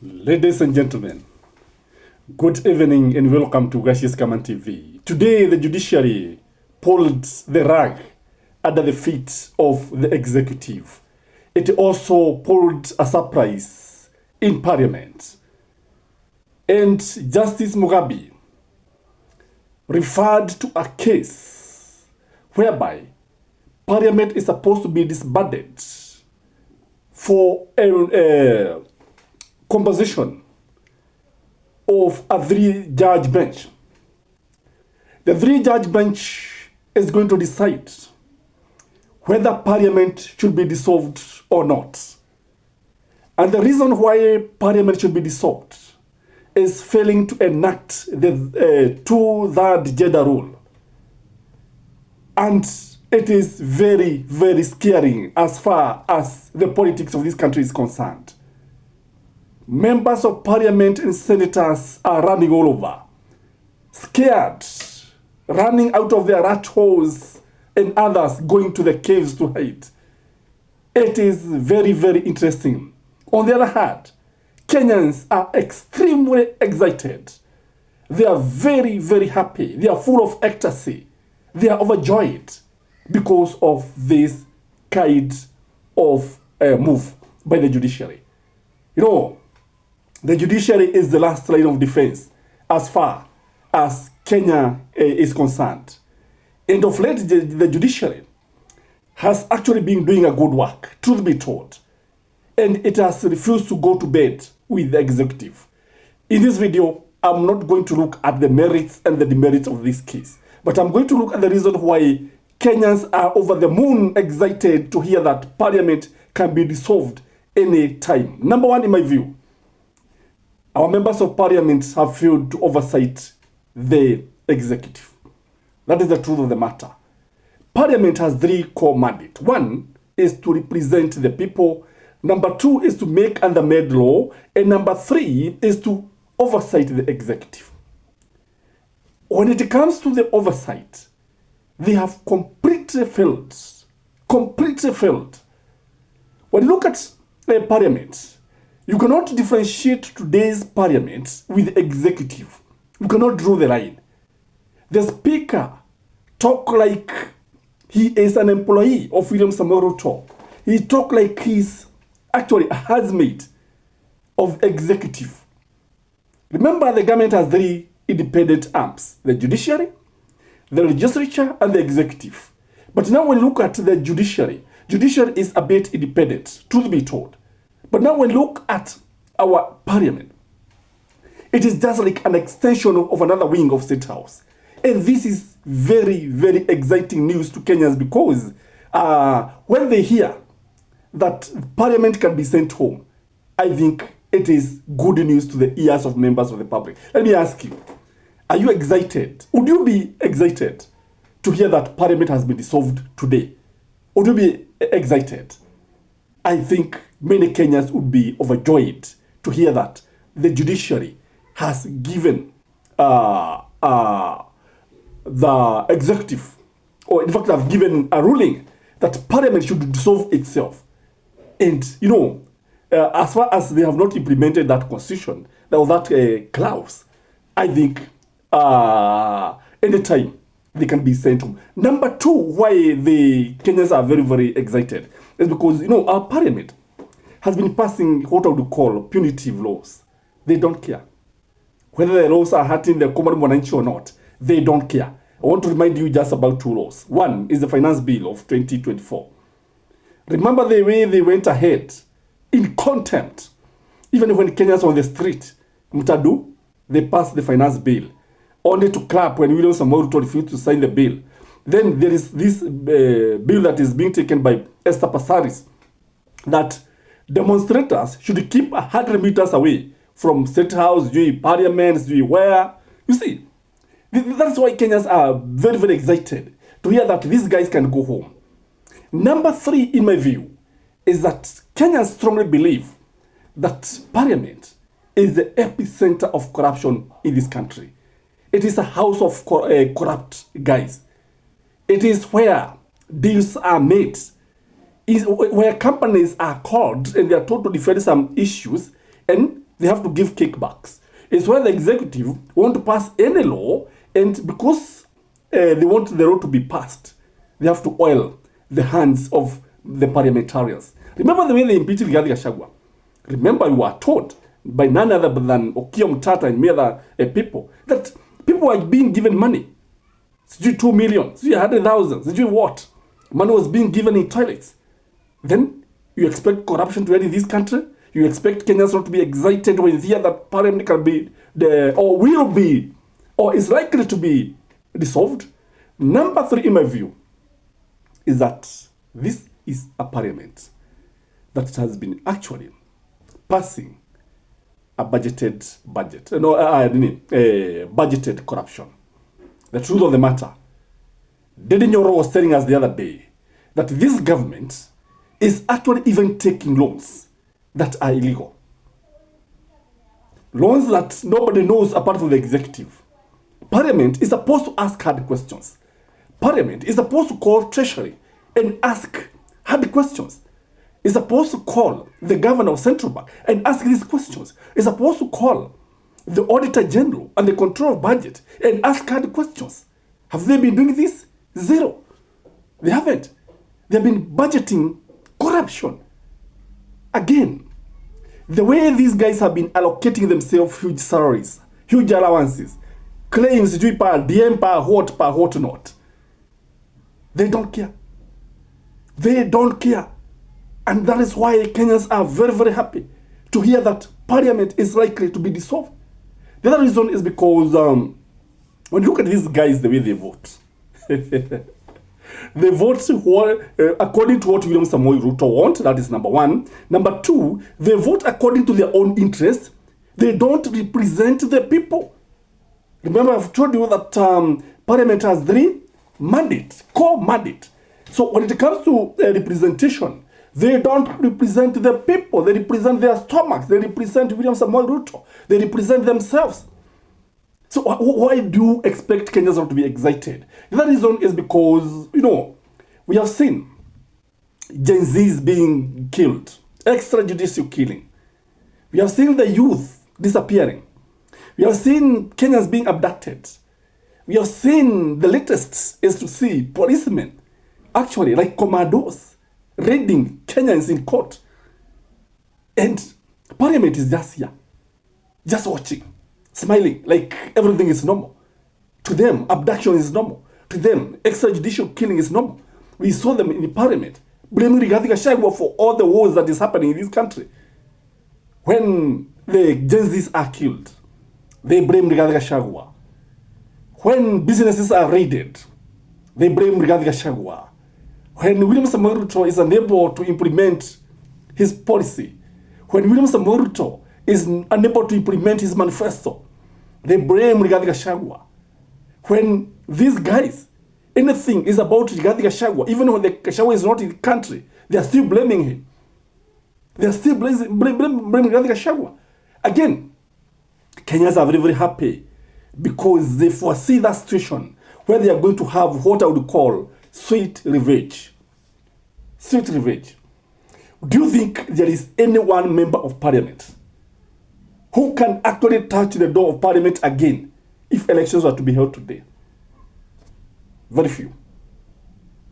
Ladies and gentlemen, good evening and welcome to Gashi's Command TV. Today, the judiciary pulled the rug under the feet of the executive. It also pulled a surprise in Parliament. And Justice Mugabe referred to a case whereby Parliament is supposed to be disbanded for a composition of a 3-judge bench. The 3-judge bench is going to decide whether Parliament should be dissolved or not. And the reason why Parliament should be dissolved is failing to enact the 2/3 gender rule. And it is very, very scary as far as the politics of this country is concerned. Members of Parliament and senators are running all over, scared, running out of their rat holes, and others going to the caves to hide. It is very, very interesting. On the other hand, Kenyans are extremely excited. They are very, very happy. They are full of ecstasy. They are overjoyed because of this kind of move by the judiciary. You know, the judiciary is the last line of defense as far as Kenya is concerned. And of late, the judiciary has actually been doing a good work, truth be told. And it has refused to go to bed with the executive. In this video, I'm not going to look at the merits and the demerits of this case, but I'm going to look at the reason why Kenyans are over the moon excited to hear that Parliament can be dissolved any time. Number one, in my view, our members of Parliament have failed to oversight the executive. That is the truth of the matter. Parliament has 3 core mandates. One is to represent the people. Number 2 is to make and amend law. And number 3 is to oversight the executive. When it comes to the oversight, they have completely failed. Completely failed. When you look at Parliament, you cannot differentiate today's Parliament with the executive. You cannot draw the line. The Speaker talk like he is an employee of William Samoei Ruto. He talk like he's actually a housemate of executive. Remember, the government has 3 independent arms: the judiciary, the legislature, and the executive. But now when you look at the judiciary is a bit independent, truth be told. But now when you look at our Parliament, it is just like an extension of another wing of State House. And this is very, very exciting news to Kenyans because when they hear that Parliament can be sent home, I think it is good news to the ears of members of the public. Let me ask you, are you excited? Would you be excited to hear that Parliament has been dissolved today? Would you be excited? I think many Kenyans would be overjoyed to hear that the judiciary has given the executive, or in fact have given a ruling that Parliament should dissolve itself. And, you know, as far as they have not implemented that constitution, that clause, I think anytime they can be sent home. Number 2, why the Kenyans are very, very excited is because, you know, our Parliament has been passing what I would call punitive laws. They don't care. Whether the laws are hurting the common mwananchi or not, they don't care. I want to remind you just about 2 laws. One is the Finance Bill of 2024. Remember the way they went ahead in contempt. Even when Kenyans on the street, Mutadu, they passed the Finance Bill, only to clap when William Samoei Ruto refused to sign the bill. Then there is this bill that is being taken by Esther Passaris that demonstrators should keep 100 meters away from State House, Parliament, where. You see, that's why Kenyans are very, very excited to hear that these guys can go home. Number 3, in my view, is that Kenyans strongly believe that Parliament is the epicenter of corruption in this country. It is a house of corrupt guys. It is where deals are made. Is where companies are called and they are told to defend some issues, and They have to give kickbacks. It's why the executive want to pass any law, and because they want the law to be passed, they have to oil the hands of the parliamentarians. Remember the way they impeached Rigathi Gachagua? Remember, you were told by none other than Okiya Mtata and many other people that people were being given money. 2 million, 100,000, what? Money was being given in toilets. Then you expect corruption to end in this country? You expect Kenyans not to be excited when they hear that parliament can be, or will be, or is likely to be dissolved? Number 3, in my view, is that this is a parliament that has been actually passing a budgeted budget, budgeted corruption. The truth of the matter, Dede Nyoro was telling us the other day that this government is actually even taking loans that are illegal. Loans that nobody knows apart from the executive. Parliament is supposed to ask hard questions. Parliament is supposed to call Treasury and ask hard questions. It's supposed to call the governor of Central Bank and ask these questions. It's supposed to call the Auditor General and the Control of Budget and ask hard questions. Have they been doing this? Zero. They haven't. They've been budgeting corruption. Again, the way these guys have been allocating themselves huge salaries, huge allowances, claims per DM, per what not. They don't care. They don't care. And that is why Kenyans are very, very happy to hear that parliament is likely to be dissolved. The other reason is because when you look at these guys, the way they vote, they vote according to what William Samoei Ruto wants. That is number 1. Number 2, they vote according to their own interests. They don't represent the people. Remember, I've told you that parliament has 3 mandates, core mandate. So when it comes to representation, they don't represent the people. They represent their stomachs. They represent William Samoei Ruto. They represent themselves. So why do you expect Kenyans not to be excited? The other reason is because, we have seen Gen Zs being killed, extrajudicial killing. We have seen the youth disappearing. We have seen Kenyans being abducted. We have seen, the latest is to see policemen, actually like commandos, raiding Kenyans in court. And parliament is just here, just watching, smiling, like everything is normal. To them, abduction is normal. To them, extrajudicial killing is normal. We saw them in the parliament blaming Rigathi Gachagua for all the wars that is happening in this country. When the Gen Zs are killed, they blame Rigathi Gachagua. When businesses are raided, they blame Rigathi Gachagua. When William Samoei Ruto is unable to implement his policy, when William Samoei Ruto is unable to implement his manifesto, they blame Rigathi Gachagua. When these guys, anything is about Rigathi Gachagua, even when the Gachagua is not in the country, they are still blaming him. They are still blaming Rigathi Gachagua. Again, Kenyans are very, very happy because they foresee that situation where they are going to have what I would call sweet revenge. Sweet revenge. Do you think there is any one member of parliament who can actually touch the door of parliament again if elections are to be held today? Very few.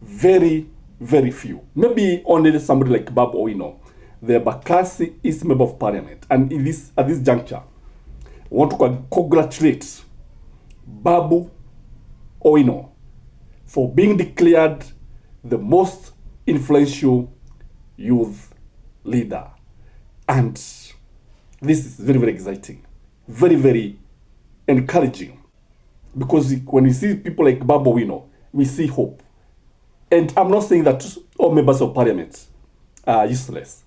Very, very few. Maybe only somebody like Babu Owino, the Bakassi is member of parliament. And at this juncture, I want to congratulate Babu Owino for being declared the most influential youth leader. And this is very, very exciting. Very, very encouraging. Because when we see people like Babu Owino, we see hope. And I'm not saying that all members of parliament are useless.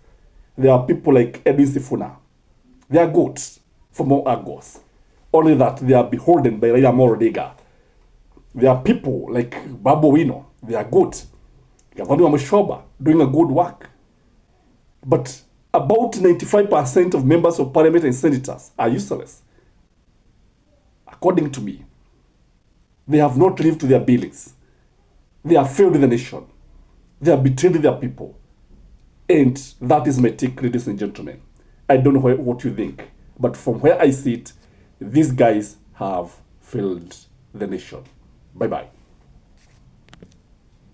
There are people like Edwin Sifuna. They are good for more Argos. Only that they are beholden by Raila Amolo Odinga. There are people like Babu Owino. They are good. Gavana Mushoba doing a good work. But about 95% of members of parliament and senators are useless. According to me, they have not lived to their billings. They have failed the nation. They have betrayed their people. And that is my take, ladies and gentlemen. I don't know what you think. But from where I sit, these guys have failed the nation. Bye-bye.